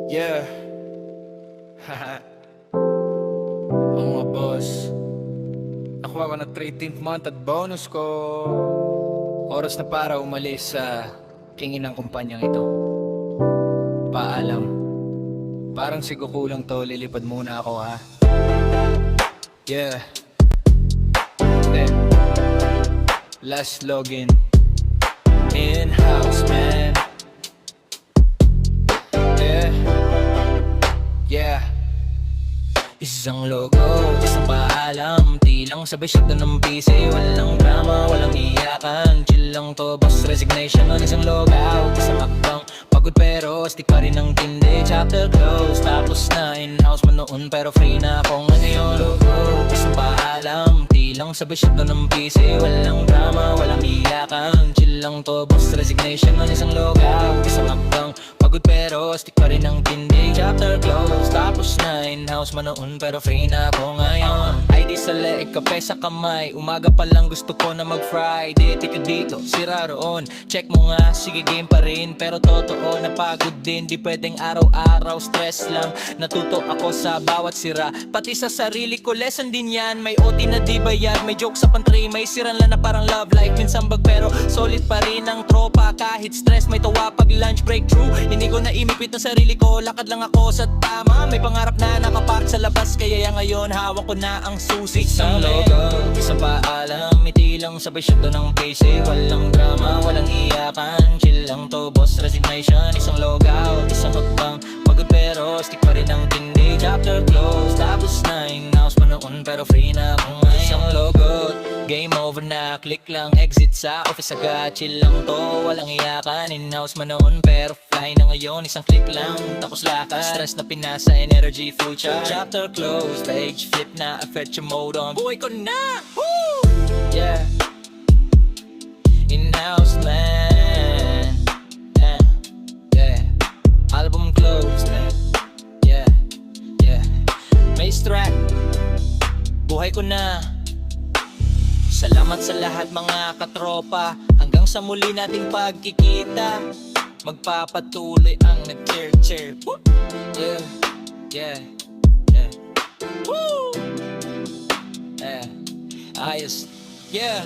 Yeah. Oo nga boss, nakuha ko na 13th month at bonus ko. Oras na para umalis sa tingin ng kumpanyang ito. Paalam, parang sigukulang to, lilipad muna ako ha. Yeah. Then, last login in-house man. Yeah. Yeah. Isang logo, isang paalam, tilang sabay syakta ng PC. Walang drama, walang iyakan, chill lang to, boss resignation. Isang logout, isang akbang, pagod pero stick pa rin ang tindi. Chapter close, tapos na in-house man noon pero free na ako ngayon. Logo, isang paalam, tilang sabay syakta ng PC. Walang drama, walang iyakan, chill lang to, boss resignation. Isang logout, isang akbang, pagod pero stick pa rin ang tindi. Chapter close, tapos na in-house man noon pero free na ako ngayon. ID sa leeg, kape sa kamay, umaga pa lang gusto ko na mag-Friday. Tika dito, sira roon, check mo nga, sige game pa rin. Pero totoo, napagod din, di pwedeng araw-araw stress lang. Natuto ako sa bawat sira, pati sa sarili ko lesson din yan. May OT na di bayad, may joke sa pantry, may siran lang na parang love life. Minsan bag pero solid pa rin ang tropa, kahit stress may tawa pag lunch breakthrough. Hindi ko na imipit ng sarili ko, lakad lang ako sa tama. May pangarap na nakapark sa labas, kaya ngayon hawak ko na ang susi. Isang logo, isang paalam, ngiti lang sabay syakta ng PC. Walang drama, walang iyakan, chill lang to, boss resignation. Isang logout, isang hakbang, pagod pero stick pa rin ang tindi. Chapter close, tapos na in-house man noon pero free na ako ngayon. Isang logo, game over na, click lang, exit sa office agad. Chill lang to, walang iyakan, in-house man noon pero fly na ngayon. Isang click lang, tapos lakad, stress na pinasa, energy full charge. Chapter close, page flip na, affect your mode on, buhay ko na! Woo! Yeah. In-house man. Yeah. Yeah. Album close man. Yeah. Yeah. May strap, buhay ko na. Salamat sa lahat mga katropa, hanggang sa muli nating pagkikita. Magpapatuloy ang nag-cheer. Yeah. Yeah. Yeah. Woo! Yeah. Ayos. Yeah.